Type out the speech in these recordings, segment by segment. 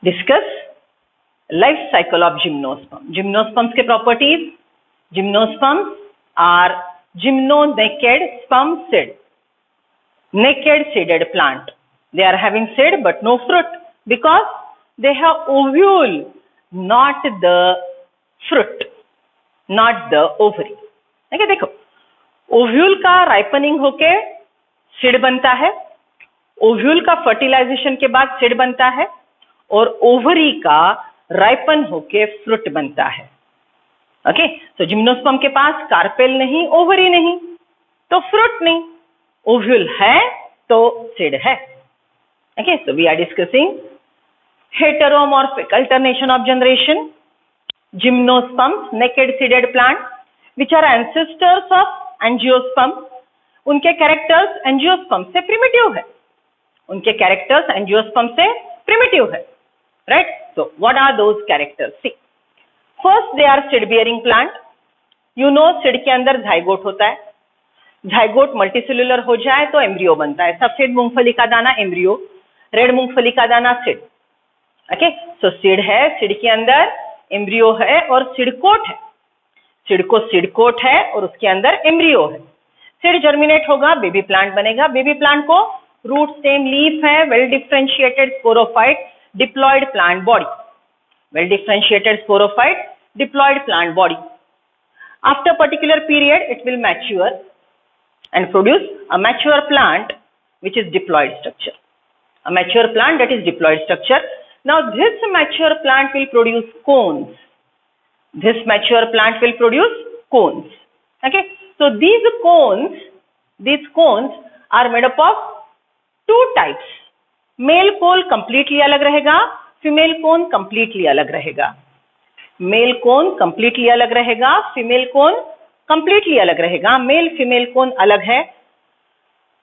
Discuss life cycle of gymnosperm. Gymnosperms के properties. Gymnosperms are gymno-naked sperm seed, naked seeded plant. They are having seed but no fruit because they have ovule, not the fruit, not the ovary. ठीक है, देखो ovule का ripening होके seed बनता है, ovule का fertilisation के बाद सीड बनता है और ओवरी का राइपन होके फ्रूट बनता है। ओके, तो जिम्नोस्पर्म के पास कार्पेल नहीं, ओवरी नहीं, तो फ्रूट नहीं, ओव्यूल है तो सीड है। Okay, so we are discussing heteromorphic alternation of generation, gymnosperms naked seeded plant which are ancestors of angiosperm. उनके कैरेक्टर्स एंजियोस्पर्म से प्रिमिटिव है, उनके कैरेक्टर्स एंजियोस्पर्म से प्रिमिटिव है, right? So what are those characters? See, first they are seed bearing plant. You know seed के अंदर zygote होता है, जाइगोट मल्टीसेल्युलर हो जाए तो एम्ब्रियो बनता है। सफेद मूंगफली का दाना एम्ब्रियो, रेड मूंगफली का दाना सीड। ओके, सो सीड है, सीड के अंदर एम्ब्रियो है और सीड कोट है, सीड को सीड कोट है और उसके अंदर एम्ब्रियो है। सीड जर्मिनेट होगा, बेबी प्लांट बनेगा। बेबी प्लांट को रूट स्टेम लीफ है, well differentiated sporophyte diploid plant body, well differentiated sporophyte diploid plant body. After particular period it will mature and produce a mature plant which is diploid structure, a mature plant that is diploid structure. Now this mature plant will produce cones, this mature plant will produce cones. Okay, so these cones are made up of two types. Male cone completely अलग रहेगा, female cone completely अलग रहेगा। Male cone completely अलग रहेगा, female cone completely अलग रहेगा। Male female cone अलग है,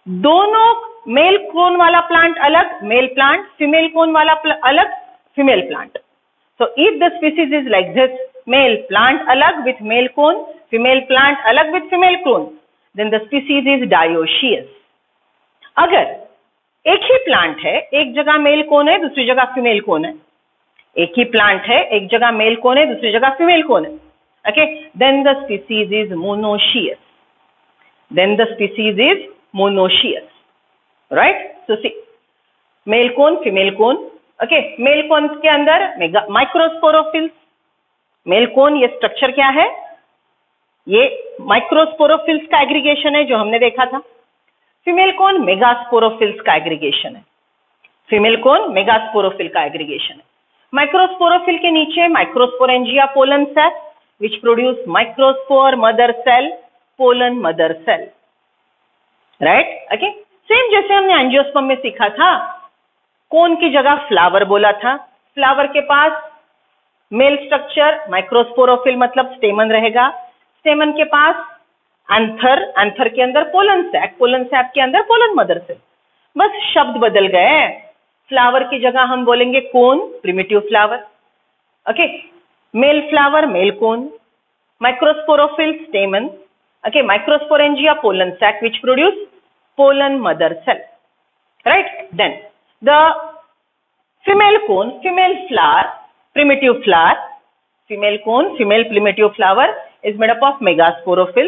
दोनों मेल कोन वाला प्लांट अलग मेल प्लांट, फीमेल कोन वाला अलग female plant. So if the species is like this, male plant अलग with male cone, female plant अलग with female cone, then the species is dioecious. अगर एक ही plant है, एक जगह मेल कोन है, दूसरी जगह फीमेल कोन है, एक ही प्लांट है, एक जगह मेल कोन है, दूसरी जगह फीमेल कोन है, okay, then the species is monoecious, then the species is monoecious, right? So see, male cone female cone, okay, male cone के अंदर माइक्रोस्पोरोफिल्स। मेल कोन ये स्ट्रक्चर क्या है? ये माइक्रोस्पोरोफिल्स का एग्रीगेशन है जो हमने देखा था। फीमेल कोन मेगास्पोरोफिल्स का एग्रीगेशन है, फीमेल कोन मेगास्पोरोफिल का एग्रीगेशन है। माइक्रोस्पोरोफिल के नीचे microsporangia pollen cell which produce microspore mother cell, pollen mother cell, right? Okay, same जैसे हमने एंजियोस्पर्म में सीखा था, कोन की जगह फ्लावर बोला था। फ्लावर के पास मेल स्ट्रक्चर माइक्रोस्पोरोफिल मतलब स्टेमन रहेगा, स्टेमन के पास एंथर, एंथर के अंदर पोलन सैक, पोलन सैक के अंदर पोलन मदर सेल। बस शब्द बदल गए, फ्लावर की जगह हम बोलेंगे cone, primitive flower, okay, male flower male cone, microsporophyll stamen, okay, microsporangia pollen sac which produce pollen mother cell, right? Then the female cone, female flower, primitive flower, female cone, female primitive flower is made up of megasporophil.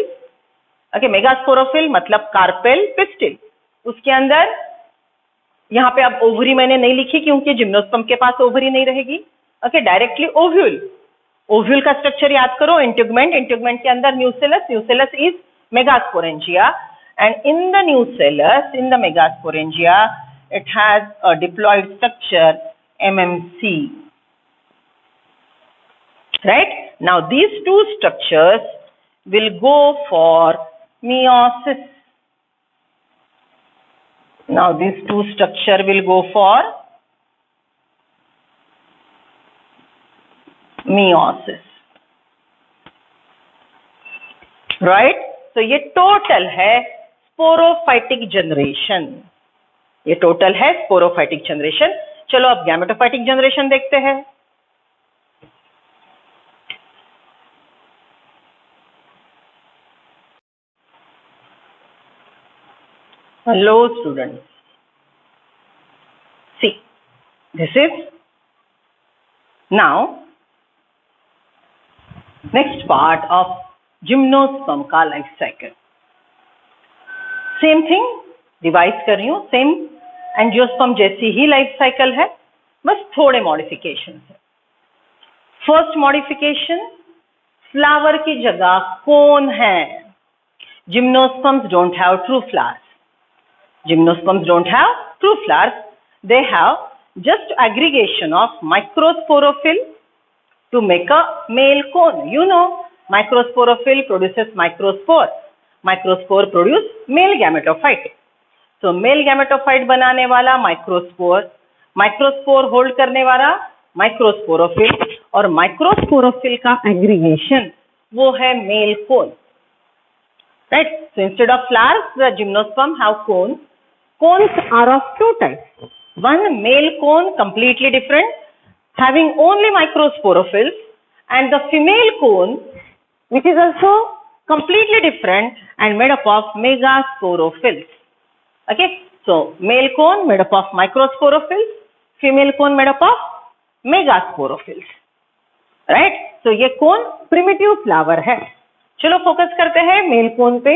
Okay, megasporophil मतलब carpel pistil. उसके अंदर यहाँ पे अब ovary मैंने नहीं लिखी क्योंकि जिम्नोस्पर्म के पास ओवरी नहीं रहेगी। ओके, डायरेक्टली ओव्यूल, ओव्यूल का स्ट्रक्चर याद करो, इंटीग्मेंट, इंटीग्मेंट के अंदर nucellus, nucellus is megasporangia and in the nucellus, in the megasporangia, it has a diploid structure MMC. Right? Now these two structures will go for meiosis. Now these two structure will go for meiosis. Right? So ये total है sporophytic generation, ये total है sporophytic generation. चलो अब gametophytic generation देखते हैं। Hello students, see, this is now next part of gymnosperm का life cycle. Same thing revise कर रही हूँ, सेम एंजियोस्पर्म जैसी ही लाइफ साइकिल है, बस थोड़े मॉडिफिकेशन है। फर्स्ट मॉडिफिकेशन, फ्लावर की जगह कोन है। Gymnosperms don't have true flowers. Gymnosperms don't have true flowers. They have just aggregation of microsporophyll to make a male cone. You know, microsporophyll produces microspore. Microspore produce male gametophyte. So male gametophyte बनाने वाला microspore, microspore hold करने वाला microsporophyll, और microsporophyll का aggregation वो है male cone. Right? So instead of flowers, the gymnosperm have cones. Cones are of two types. One male cone, completely different, having only microsporophylls, and the female cone, which is also completely different and made up of megasporophylls. Okay, so male cone made up of microsporophylls, female cone made up of megasporophylls. Right? So ये cone primitive flower है। चलो focus करते हैं male cone पे।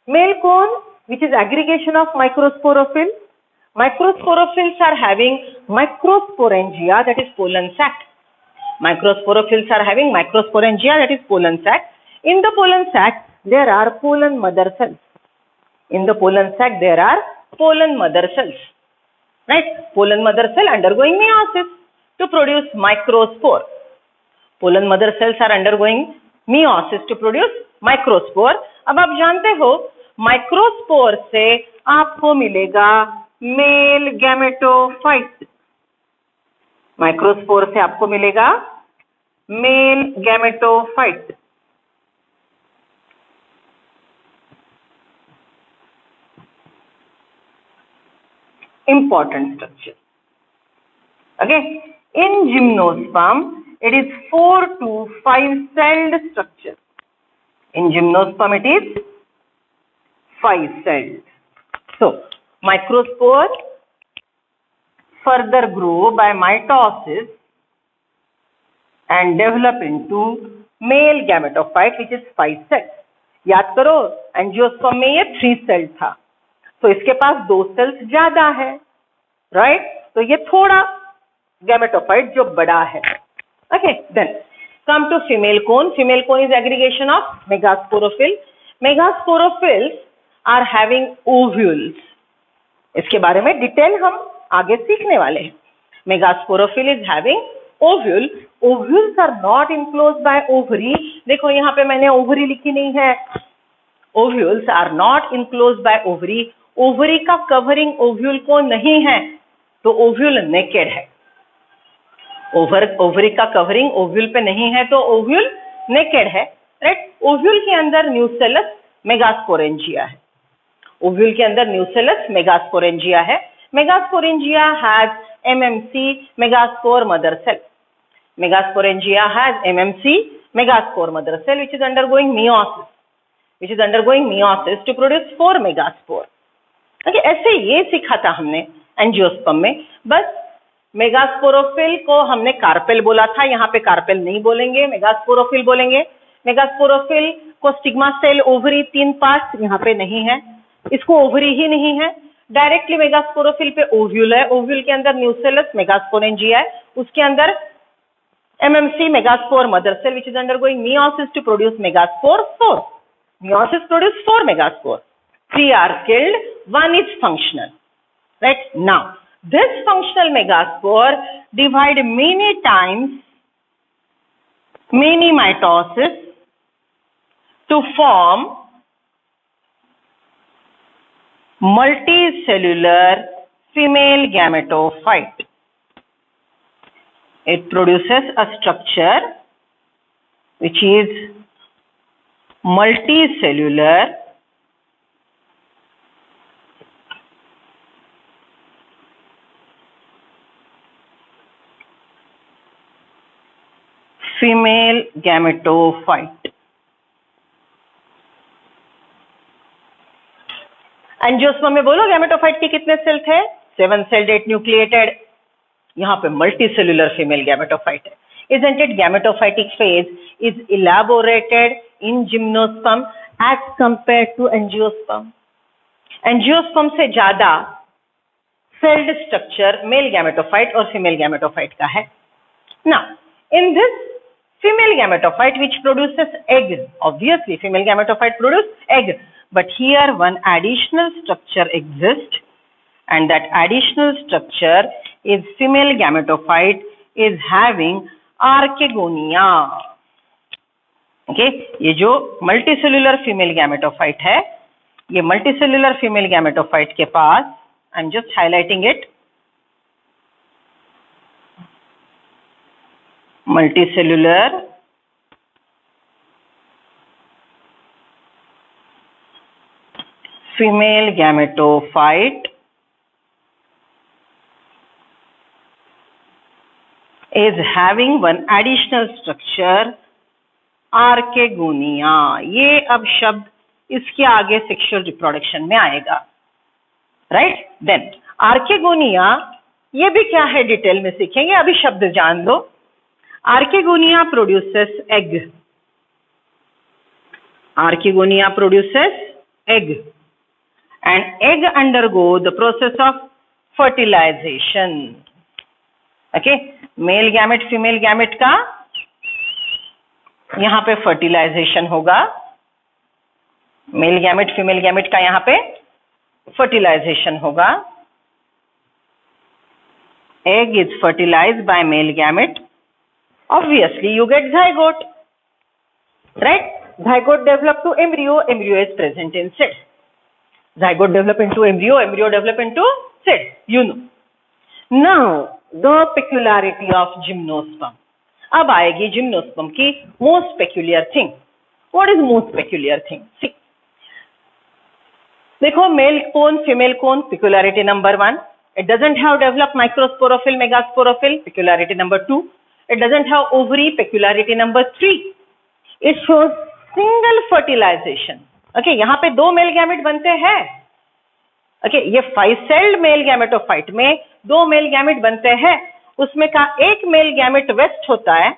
Male cone which is aggregation of microsporophyll. Microsporophylls are having microsporangia, that is pollen sac. Microsporophills are having microsporangia, that is pollen sac. In the pollen sac there are pollen mother cells. In the pollen sac there are pollen mother cells. Right? Pollen mother cell undergoing meiosis to produce microspore. Pollen mother cells are undergoing meiosis to produce microspore. अब आप जानते हो microspore से आपको मिलेगा male gametophyte. Microspore से आपको मिलेगा male gametophyte. Important structure. Okay, in gymnosperm it is 4 to 5 celled structure. In gymnosperm it is 5 celled. So microspore further grow by mitosis and develop into male gametophyte which is 5 cells. याद करो angiosperm में ये 3 cell था, तो इसके पास 2 sales ज्यादा है, right? तो ये थोड़ा गैमेटोफाइट जो बड़ा है। Okay, then come to female cone. Female cone is aggregation of megasporophyll. Megasporophylls are having ovules. इसके बारे में डिटेल हम आगे सीखने वाले हैं। Megasporophyll is having ovule. Ovules are not enclosed by ovary. देखो यहाँ पे मैंने ओवरी लिखी नहीं है। Ovules are not enclosed by ovary. Ovary का कवरिंग ओव्यूल को नहीं है, तो ओव्यूल नेकेड है। ओवरी का कवरिंग ओव्यूल पे नहीं है, तो ओव्यूल नेकेड है, राइट? ओव्यूल के अंदर न्यूसेलस मेगास्पोरेंजिया है। ओव्यूल के अंदर न्यूसेलस मेगास्पोरेंजिया है। Megasporangia has MMC megaspore mother cell. Megasporangia has MMC megaspore mother cell which is undergoing meiosis to produce 4 megaspore. Okay, ऐसे ये सीखा था हमने एंजियोस्पर्म में। बस मेगास्पोरोफिल को हमने कार्पेल बोला था, यहाँ पे कार्पेल नहीं बोलेंगे, मेगास्पोरोफिल बोलेंगे। मेगास्पोरोफिल को स्टिग्मा सेल, ओवरी, 3 पार्ट्स यहाँ पे नहीं है, इसको ओवरी ही नहीं है। डायरेक्टली मेगास्पोरोफिल पे ओव्यूल है। ओव्यूल के अंदर न्यूसेलस मेगास्पोरेंजिया है, उसके अंदर MMC megaspore mother cell which is undergoing meiosis to produce megaspore 4. Meiosis produce 4 megaspore. 3 are killed, 1 is functional. Right? Now, this functional megaspore divide many times, many mitosis to form multicellular female gametophyte. It produces a structure which is multicellular female gametophyte. Angiosperm में बोलो gametophyte के कितने cell थे? 7 sailed 8 nucleated. यहाँ पे multi cellular female gametophyte है। Isn't it gametophytic phase is elaborated in gymnosperm as compared to angiosperm? Angiosperm से ज्यादा सेल्ड स्ट्रक्चर मेल गैमेटोफाइट और फीमेल गैमेटोफाइट का है. Now, in this female gametophyte which produces egg, obviously female gametophyte produce egg, but here one additional structure exists, and that additional structure is female gametophyte is having archegonia. Okay, ये जो multicellular female gametophyte है, ये multicellular female gametophyte के पास, I am just highlighting it, multicellular female gametophyte is having one additional structure, archegonia. ये अब शब्द इसके आगे सेक्सुअल रिप्रोडक्शन में आएगा, राइट? देन आर्केगोनिया, ये भी क्या है डिटेल में सीखेंगे, अभी शब्द जान लो. Archegonia produces egg, archegonia produces egg, and egg undergo the process of fertilization. Okay, male gamete female gamete का यहाँ पे फर्टिलाइजेशन होगा, मेल गैमेट फीमेल गैमेट का यहाँ पे फर्टिलाइजेशन होगा. Egg is fertilized by male gamete. Obviously, you get zygote, right? Zygote develop to embryo. Embryo is present in seed. Zygote develop into embryo. Embryo develop into seed. You know. Now, the peculiarity of gymnosperm. अब आएगी gymnosperm की most peculiar thing. What is most peculiar thing? See. देखो, mail cone, female cone, peculiarity number 1. It doesn't have developed microsporophyll, megasporophyll, peculiarity number 2. It doesn't have ovary, peculiarity number 3. It shows single fertilization. Okay, यहाँ पे 2 male gamete बनते हैं. Okay, ये 5-celled male gametophyte में 2 male gamete बनते हैं. उसमें का एक मेल गैमेट वेस्ट होता है.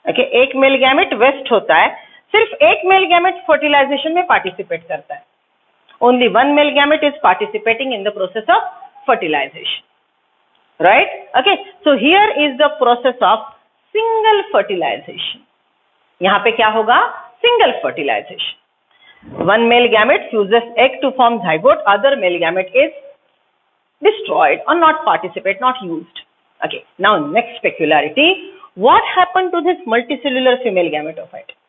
Okay, एक मेल गैमेट वेस्ट होता है. सिर्फ एक मेल गैमेट फर्टिलाइजेशन में पार्टिसिपेट करता है. Only one male gamete is participating in the process of fertilization, right? Okay, so here is the process of single fertilization. यहाँ पे क्या होगा? Single fertilization. One male gamete fuses egg to form zygote. Other male gamete is destroyed or not participate, not used. Okay. Now next peculiarity. What happened to this multicellular female gametophyte?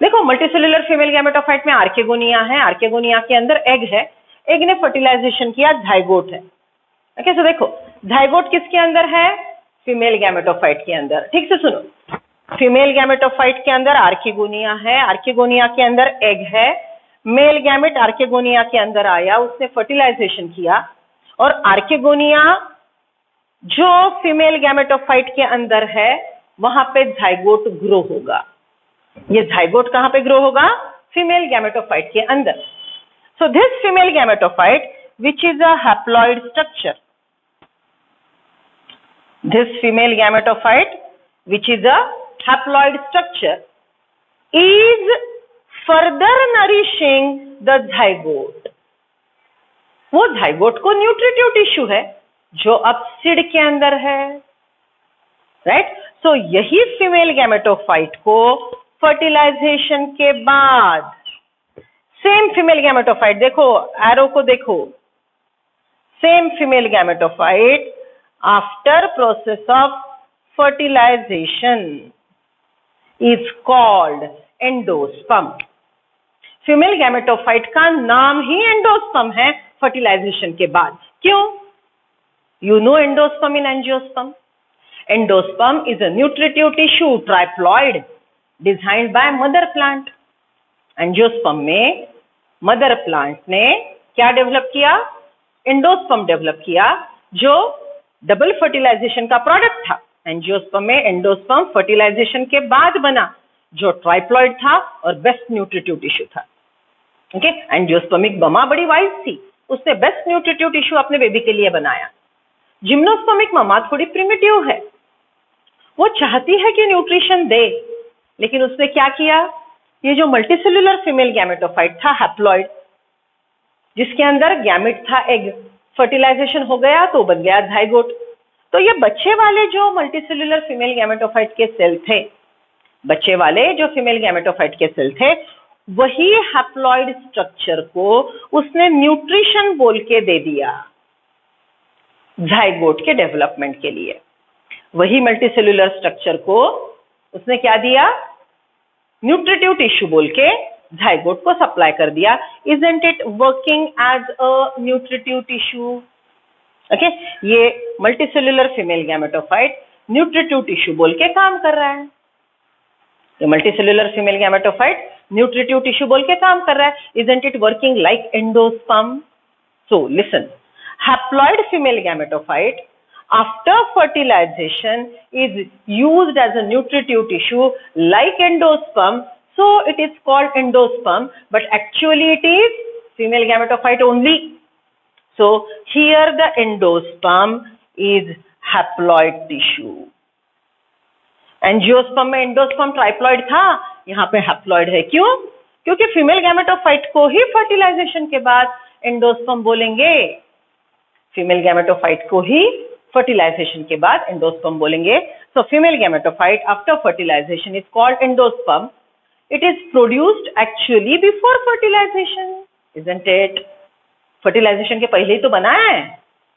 देखो, multicellular female gametophyte में archegonia है. Archegonia के अंदर egg है. Egg ने fertilisation किया, zygote है. Okay, सो देखो, झाइगोट किसके अंदर है? फीमेल गैमेटोफाइट के अंदर. ठीक से सुनो, फीमेल गैमेटोफाइट के अंदर आर्केगोनिया है. आर्केगोनिया के अंदर एग है. मेल गैमेट आर्केगोनिया के अंदर आया, उसने फर्टिलाइजेशन किया, और आर्केगोनिया जो फीमेल गैमेटोफाइट के अंदर है वहां पे झाइगोट ग्रो होगा. ये झाइगोट कहां पे ग्रो होगा? फीमेल गैमेटोफाइट के अंदर. So this female gametophyte which is a haploid structure, this female gametophyte which is a haploid structure is further nourishing the zygote. वो झाइगोट को न्यूट्रिटिव टिश्यू है जो अब सीड के अंदर है, राइट? सो यही फीमेल गैमेटोफाइट को फर्टिलाइजेशन के बाद सेम फीमेल गैमेटोफाइट, देखो एरो को देखो, same female gametophyte after process of fertilization is called endosperm. Female gametophyte का नाम ही एंडोस्पर्म है फर्टिलाइजेशन के बाद. क्यों? You know endosperm in angiosperm. Endosperm is a nutritive tissue triploid designed by mother plant. Angiosperm में मदर प्लांट ने क्या डेवलप किया? एंडोस्पर्म डेवलप किया, जो डबल फर्टिलाइजेशन का प्रोडक्ट था. एंजियोस्पर्म में एंडोस्पर्म फर्टिलाइजेशन के बाद बना, जो ट्राइप्लॉइड था और बेस्ट न्यूट्रिटिव टिश्यू था. ओके, एंजियोस्पर्मिक ममा बड़ी वाइज थी, उसने बेस्ट न्यूट्रिटिव टिश्यू अपने बेबी के लिए बनाया. जिम्नोस्पर्मिक ममा थोड़ी प्रिमिटिव है, वो चाहती है कि न्यूट्रिशन दे, लेकिन उसने क्या किया, ये जो मल्टीसेल्युलर फीमेल गैमेटोफाइट था हैप्लॉइड, जिसके अंदर गैमेट था एग, फर्टिलाइजेशन हो गया तो बन गया जाइगोट। तो ये बच्चे वाले जो मल्टीसेल्युलर फीमेल गैमेटोफाइट के सेल थे, बच्चे वाले जो फीमेल गैमेटोफाइट के सेल थे, वही हैप्लॉइड स्ट्रक्चर को उसने न्यूट्रिशन बोल के दे दिया जाइगोट के डेवलपमेंट के लिए। वही मल्टीसेल्युलर स्ट्रक्चर को उसने क्या दिया, न्यूट्रिटिव टिश्यू बोल के जाइगोट को सप्लाई कर दिया। Isn't it working as a nutritive tissue? Okay, ये multicellular female gametophyte nutritive tissue बोल के काम कर रहा है। ये multicellular female gametophyte nutritive tissue बोल के काम कर रहा है। Isn't it working like endosperm? So listen, haploid female gametophyte after fertilization is used as a nutritive tissue like endosperm, so it is called endosperm, but actually it is female gametophyte only. So here the endosperm is haploid tissue. Angiosperm में endosperm triploid था, यहाँ पे haploid है। क्यों? क्योंकि female gametophyte को ही fertilisation के बाद एंडोस्पर्म बोलेंगे, फीमेल गैमेटोफाइट को ही फर्टिलाइजेशन के बाद एंडोस्पर्म बोलेंगे। So female gametophyte after fertilization is called endosperm. It is produced actually before fertilization, isn't it? Fertilization के पहले ही तो बना है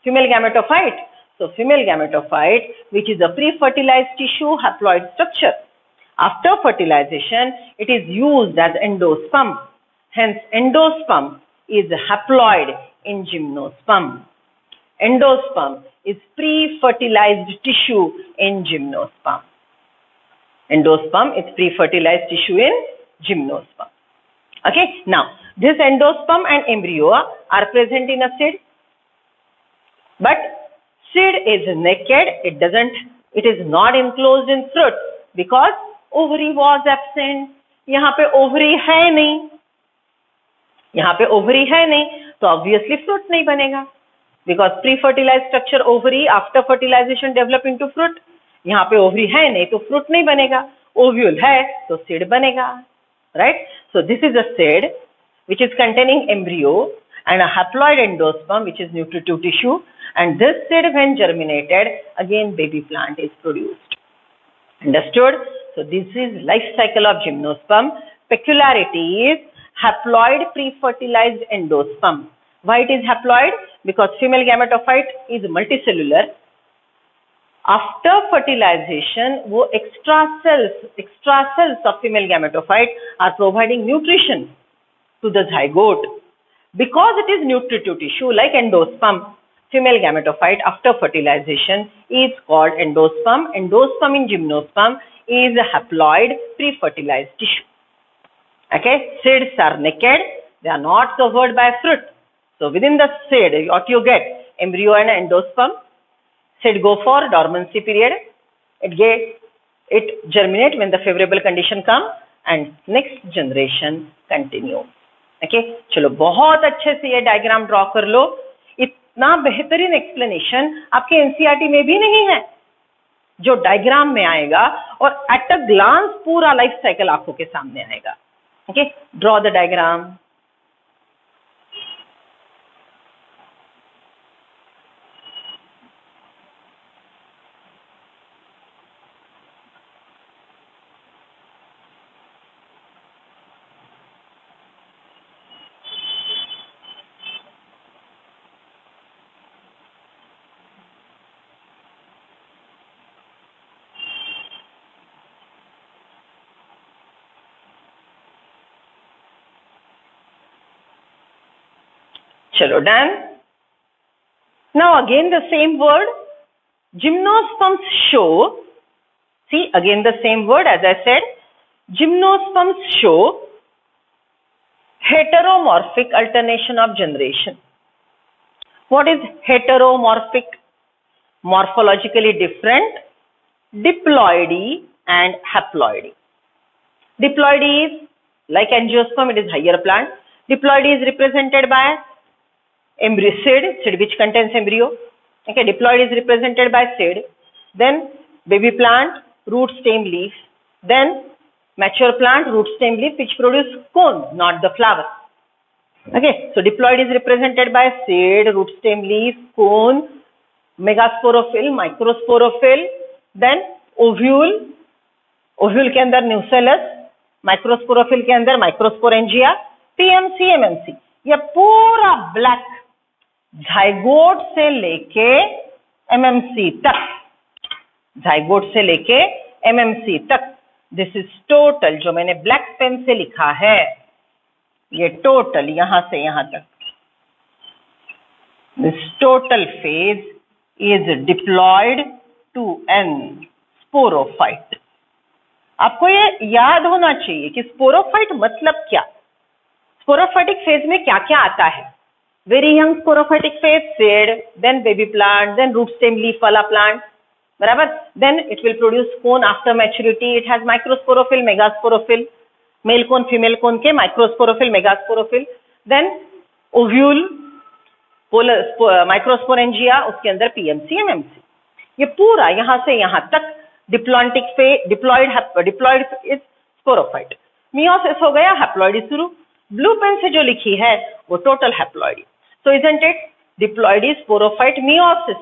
female gametophyte. So female gametophyte which is a pre fertilized tissue haploid structure, after fertilization it is used as endosperm. Hence, endosperm is haploid in gymnosperm. Endosperm is pre-fertilized tissue in gymnosperm. Endosperm is pre-fertilized tissue in gymnosperm. Okay. Now, this endosperm and embryo are present in a seed, but seed is naked. It is not enclosed in fruit because ovary was absent. यहाँ पे ovary है नहीं, यहाँ पे ovary है नहीं, तो obviously fruit नहीं बनेगा, because pre fertilize structure ovary after fertilization develop into fruit. यहाँ पे ओवरी है नहीं तो फ्रूट नहीं बनेगा, ओव्यूल है तो सीड बनेगा, right? So this is a seed which is containing embryo and a haploid endosperm which is nutritive tissue, and this seed when germinated, again baby plant is produced. Understood? So this is life cycle of gymnosperm. Peculiarity is haploid pre-fertilized endosperm. Why it is haploid? Because female gametophyte is multicellular. After fertilization, वो extra cells of female gametophyte are providing nutrition to the zygote. Because it is nutritive tissue like endosperm, female gametophyte after fertilization is called endosperm. Endosperm in gymnosperm is a haploid pre-fertilized tissue. Okay, seeds are naked, they are not covered by fruit. So within the seed, what you get? Embryo and endosperm. Seed go for dormancy period. It germinate when the favorable condition come, and next generation continue. Okay, चलो बहुत अच्छे से ये diagram draw कर लो। इतना बेहतरीन explanation आपके NCERT में भी नहीं है, जो डायग्राम में आएगा और एट अ ग्लांस पूरा लाइफ साइकिल आंखों के सामने आएगा। Okay, draw the diagram. चलो done. Now again the same word, gymnosperms show, see again the same word as I said, gymnosperms show heteromorphic alternation of generation. What is heteromorphic? Morphologically different, diploidy and haploidy. Diploidy is like angiosperm, it is higher plant. Diploidy is represented by embryo, seed which contains embryo. Okay, diploid is represented by seed, then baby plant, root, stem, leaf. Then mature plant, root, stem, leaf, which produce cone, not the flower. Okay, so diploid is represented by seed, root, stem, leaf, cone, megasporophyll, microsporophyll, then ovule, ovule के अंदर nucellus, microsporophyll के अंदर microsporangia, PMC, MMC. ये पूरा black zygote से लेके MMC तक, zygote से लेके MMC तक, दिस इज टोटल, जो मैंने ब्लैक पेन से लिखा है, ये टोटल यहां से यहां तक, this total phase is diploid two N sporophyte. आपको ये याद होना चाहिए कि स्पोरोफाइट मतलब क्या. स्पोरोफाइटिक फेज में क्या क्या आता है. Very young sporophytic phase, seed, then baby plant, then root stem leaf वाला प्लांट, बराबर. Then it will produce cone after maturity. It has microsporophyll, megasporophyll, male cone female cone के microsporophyll, megasporophyll. Then ovule, microsporangia, उसके अंदर PMC, MMC. ये पूरा यहां से यहां तक diplontic phase, diploid is sporophyte. Meiosis हो गया, हैप्लॉइड शुरू. ब्लू पेन से जो लिखी है वो total haploid. So isn't it, diploidy, sporophyte, meiosis,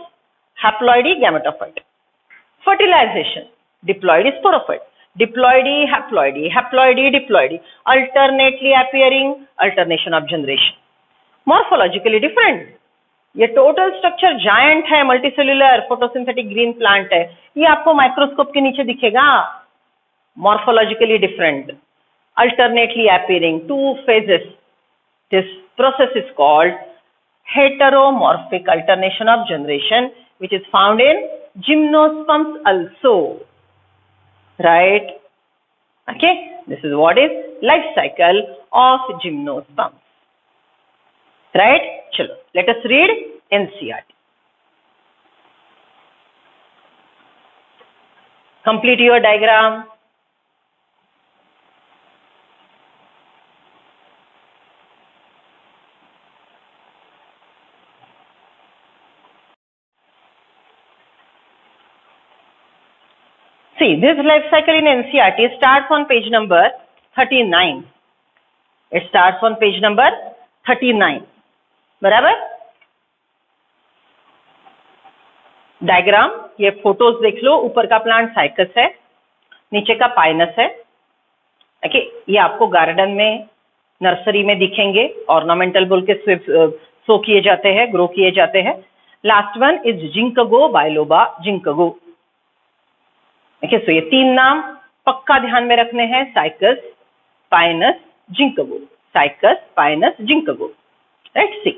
haploidy, gametophyte. Fertilization, diploidy, sporophyte, diploidy, haploidy, haploidy, diploidy, alternately appearing, alternation of generation. Morphologically different. ये total structure giant है, मल्टीसेल्युलर, फोटोसिंथेटिक ग्रीन प्लांट है. ये आपको microscope के नीचे दिखेगा. Morphologically different, alternately appearing, two phases. This process is called heteromorphic alternation of generation, which is found in gymnosperms also, right? Okay, this is what is life cycle of gymnosperms, right? Chalo, let us read NCERT. Complete your diagram. See, this life cycle in NCERT starts on page number 39. It starts on page number 39. बराबर. Diagram, ये photos देख लो. ऊपर का plant cycas है, नीचे का Pinus है. Okay, ये आपको गार्डन में, नर्सरी में दिखेंगे. ऑर्नामेंटल बोल के सो किए जाते हैं, ग्रो किए जाते हैं. Last one is Ginkgo biloba Ginkgo. Okay, so ये तीन नाम पक्का ध्यान में रखने हैं. Cycas, Pinus, Ginkgo. Cycas, Pinus, Ginkgo. Right. See,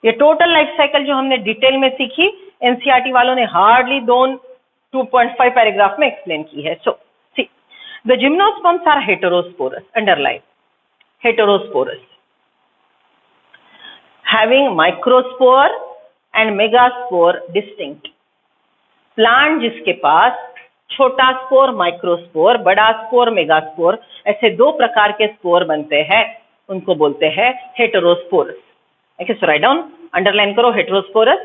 ये टोटल लाइफ साइकिल जो हमने डिटेल में सीखी, एनसीईआरटी वालों ने हार्डली 2.5 पैराग्राफ में एक्सप्लेन की है. So see, the gymnosperms are heterosporous. Underline, heterosporous, having microspore and megaspore distinct. Plant जिसके पास छोटा स्पोर माइक्रोस्पोर, बड़ा स्पोर मेगास्पोर, ऐसे दो प्रकार के स्पोर बनते हैं, उनको बोलते हैं heterosporous. Okay, so write down, underline करो. Heterosporous,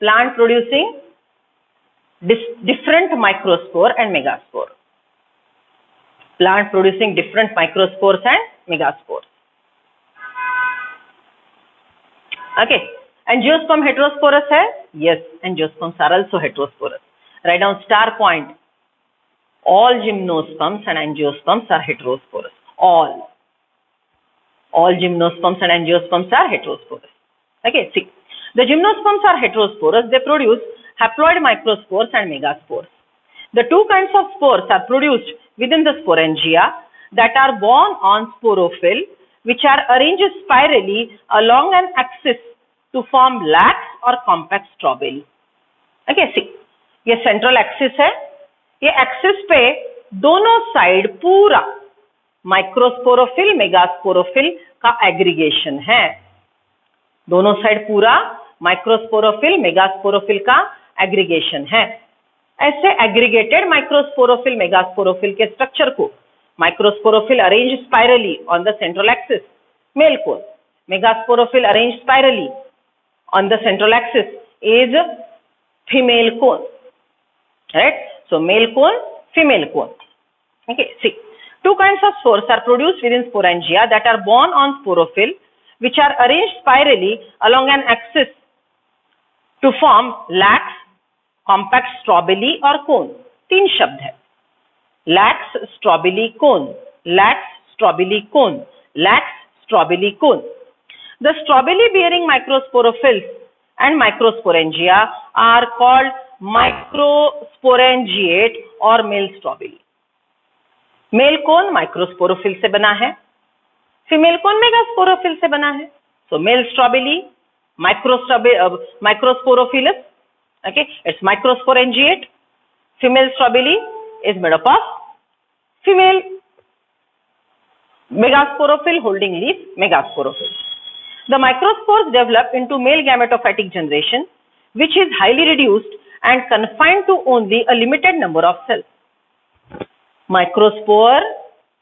plant producing different microspore and megaspore. Plant producing different microspores and megaspores. Okay, angiosperm heterosporous है. Yes, angiosperms are also heterosporous. Write down star point. All gymnosperms and angiosperms are heterosporous. All gymnosperms and angiosperms are heterosporous. Okay, see, the gymnosperms are heterosporous. They produce haploid microspores and megaspores. The two kinds of spores are produced within the sporangia that are borne on sporophyll, which are arranged spirally along an axis to form lax or compact strawberry. Okay, see, ये central axis है. ये axis पे दोनों side पूरा microsporophyll, megasporophyll का aggregation है. दोनों side पूरा माइक्रोस्पोरोफिल, मेगास्पोरोफिल का एग्रीगेशन है. ऐसे एग्रीगेटेड माइक्रोस्पोरोफिल, मेगास्पोरोफिल के स्ट्रक्चर को microsporophyll arrange spirally on the central axis, male cone. Megasporophyll arrange spirally on the central axis is female cone. Right? So male cone, female cone. Okay, see, two kinds of spores are produced within sporangia that are borne on sporophyll, which are arranged spirally along an axis to form lax, compact strobili or cone. तीन शब्द है, lax strobili cone, lax strobili cone, lax strobili cone. The strobili bearing microsporophylls and microsporangia are called microsporangiate or male strobili. Mail cone microsporophyll से बना है, female cone megasporophyll से बना है. सो mail स्ट्रॉबेली microsporophilus, okay, it's microsporangiate. Female strobili is made up of female megasporophyll holding leaf, megasporophyll. The microspores develop into male gametophytic generation, which is highly reduced and confined to only a limited number of cells. Microspore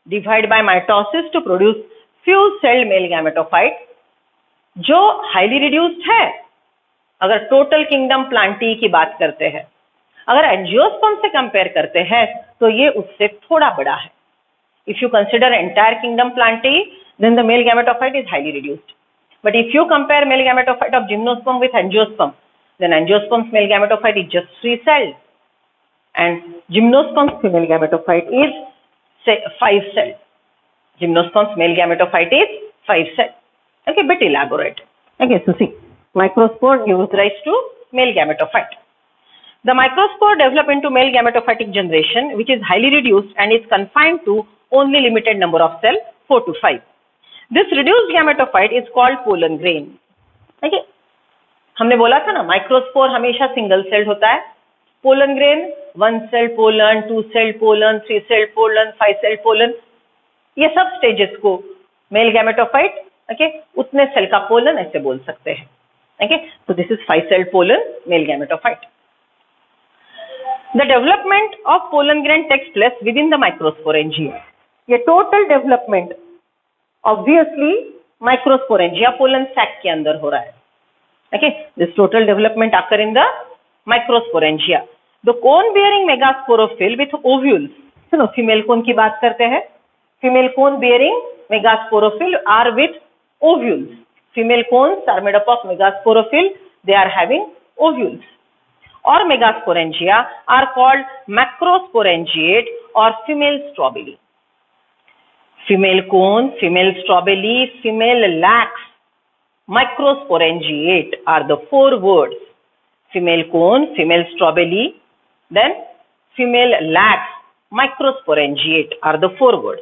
divide by mitosis to produce few celled male gametophyte, जो highly reduced है. अगर total kingdom Plantae की बात करते हैं, अगर angiosperm से compare करते हैं तो ये उससे थोड़ा बड़ा है. If you consider entire kingdom plantae, then the male gametophyte is highly reduced. But if you compare male gametophyte of gymnosperm with angiosperm, then angiosperm's male gametophyte is just 3 celled, and gymnosperm's female gametophyte is 5 celled. Gymnosperm's male gametophyte is 5 celled. Okay, bit elaborate. Okay, so see, microspore gives rise to male gametophyte. The microspore develop into male gametophytic generation, which is highly reduced and is confined to only limited number of cells, 4 to 5. This reduced gametophyte is called pollen grain. Okay, हमने बोला था ना, microspore हमेशा single celled होता है. Pollen grain 1 celled pollen, 2 celled pollen, 3 celled pollen, 5 celled pollen, ये सब stages को मेल गैमेटोफाइट, ओके, उतने सेल का पोलन ऐसे बोल सकते हैं. Okay, so this is 5 celled pollen male gametophyte. The development of pollen grain takes place within the microsporangia. ये total development obviously microsporangia pollen sac के अंदर हो रहा है. Okay, this total development occur in the microsporangia. The cone bearing megasporophyll with ovules. सुनो, female cone की बात करते हैं. Female cone bearing megasporophyll are with ovules. Female cones are made up of megasporophyll. They are having ovules. Or megasporangia are called macrosporangiate or female strobili. Female cone, female strobili, female lax, microsporangiate are the 4 words. Female cone, female strobili, then female lax, microsporangiate are the 4 words.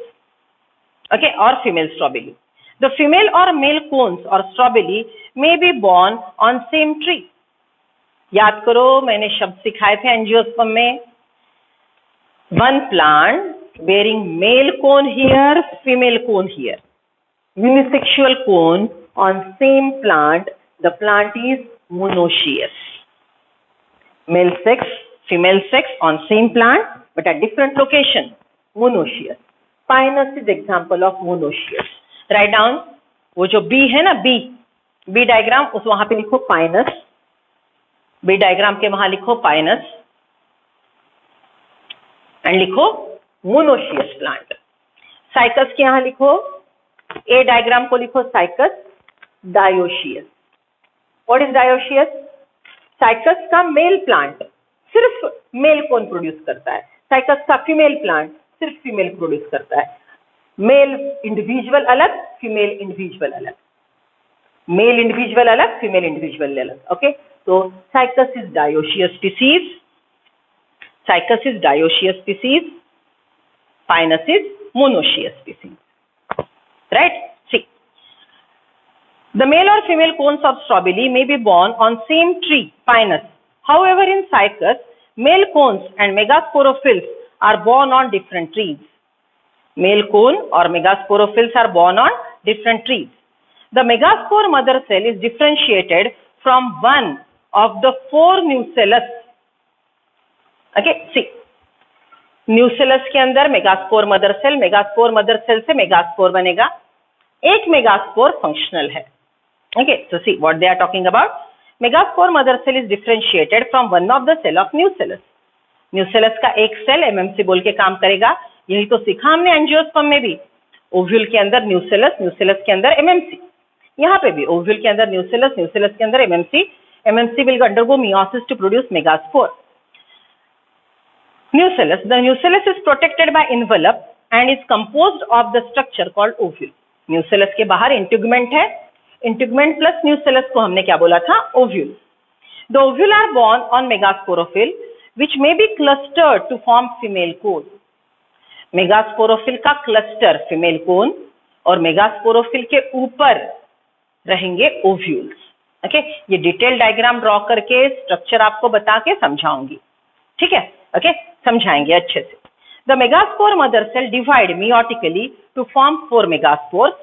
Okay, or female strobili. The female or male cones or strobili may be born on same tree. याद करो, मैंने शब्द सिखाए थे angiosperm में. One plant bearing male cone here, female cone here. Unisexual cone on same plant. The plant is monoecious. Male sex, female sex on same plant, but at different location. Monoecious. Pinus is example of monoecious. Write down. वो जो B है ना, B diagram, उस वहां पे लिखो pinus. B diagram के वहां लिखो पाइनस एंड लिखो मोनोशियस प्लांट. साइकस के यहां लिखो, ए डायग्राम को लिखो cycas dioecious. What is dioecious? Cycas का मेल प्लांट सिर्फ मेल कोन प्रोड्यूस करता है. साइकस का फीमेल प्लांट सिर्फ फीमेल प्रोड्यूस करता है. मेल इंडिविजुअल अलग, फीमेल इंडिविजुअल अलग. मेल इंडिविजुअल अलग, फीमेल इंडिविजुअल अलग. Okay, so Cycas is dioecious species. Cycas is dioecious species. Pinus is monoecious species. Right? See, the male or female cones of strobili may be born on same tree, Pinus. However, in Cycas, male cones and megasporophylls are born on different trees. Male cone or megasporophylls are born on different trees. The megaspore mother cell is differentiated from one of the 4 nucellus. Okay, see, nucellus के अंदर megaspore mother cell से megaspore बनेगा. एक megaspore functional है. Okay, so see what they are talking about. Megaspore mother cell is differentiated from one of the cell of nucellus. Nucellus का एक cell MMC बोल के काम करेगा, यही तो सीखा हमने एंजियोस्पर्म में भी। ओव्यूल के अंदर न्यूसेलस, न्यूसेलस के अंदर एमएमसी, यहाँ पे भी ओव्यूल के अंदर न्यूसेलस, न्यूसेलस के अंदर MMC, MMC will undergo meiosis to produce megaspore. Nucellus. The nucellus is protected by envelope and is composed of the structure called ovule. Nucellus के बाहर इंटीग्यूमेंट है, इंटीग्यूमेंट प्लस न्यूसेलस को हमने क्या बोला था? Ovule. The ovule are born on megasporophyll which may be clustered to form female cone. Megasporophyll का cluster female cone और मेगास्पोरोफिल के ऊपर रहेंगे ओव्यूल्स। ओके, ये डिटेल डायग्राम ड्रॉ करके स्ट्रक्चर आपको बता के समझाऊंगी, ठीक है? ओके, समझाएंगे अच्छे से। The megaspore mother cell divide meiotically to form 4 megaspores.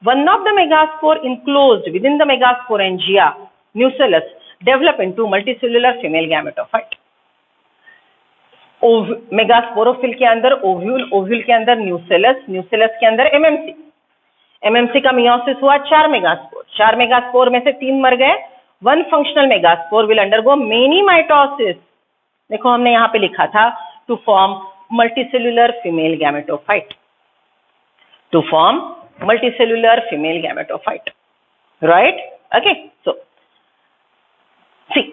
One of the megaspore enclosed within the megasporangia nucellus develop into multicellular female gametophyte. Megasporophyll के अंदर ओव्यूल, ओव्यूल के अंदर न्यूसेलस, न्यूसेलस के अंदर एमएमसी, एमएमसी का मियोसिस हुआ 4 megaspore, 4 megaspore में से 3 मर गए। 1 functional megaspore will undergo many mitosis, देखो हमने यहाँ पे लिखा था to form multicellular female gametophyte, to form multicellular female gametophyte, right? Okay, so see,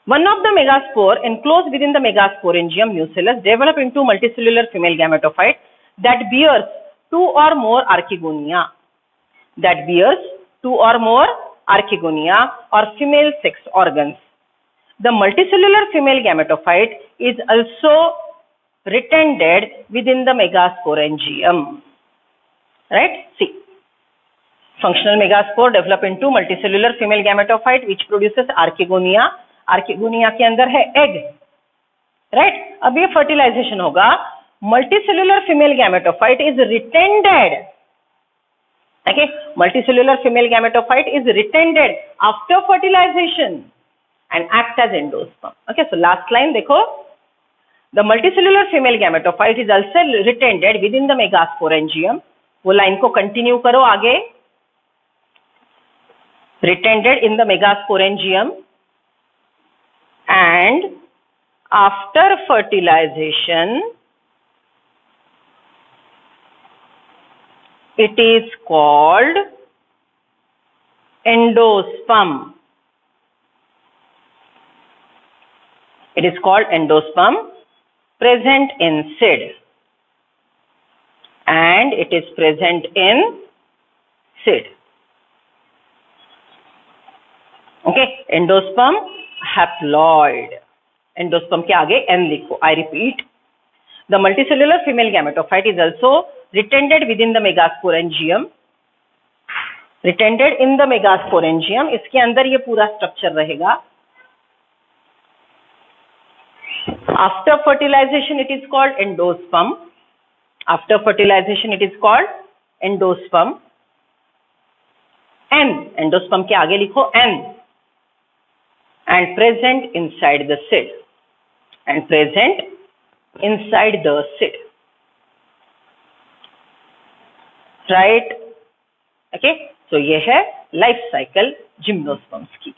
one of the megaspore enclosed within the megasporangium nucellus develop into multicellular female gametophyte that bears 2 or more archegonia, that bears 2 or more archegonia or female sex organs. The multicellular female gametophyte is also retended within the megasporangium, right? See, functional megaspore develop into multicellular female gametophyte which produces archegonia. Archegonia के अंदर है egg, right? अब ये fertilisation होगा, multicellular female gametophyte is रिटेंडेड, okay, multicellular female gametophyte is रिटेंडेड after fertilisation and act as endosperm. Okay, so last line देखो, the multicellular female gametophyte is also रिटेंडेड with in the megasporangium. वो line को continue करो आगे, रिटेंडेड in the megasporangium and after fertilization it is called endosperm. It is called endosperm, present in seed, and it is present in seed. Okay, endosperm haploid, endosperm के आगे n लिखो, I repeat, the multicellular female gametophyte is also retended within the megasporangium, retended in the megasporangium, इसके अंदर ये पूरा structure रहेगा। After fertilization it is called endosperm, after fertilization it is called endosperm, n, endosperm के आगे लिखो n, and present inside the seed, and present inside the seed, right? Okay, so ये है लाइफ साइकिल जिम्नोस्पर्म्स की।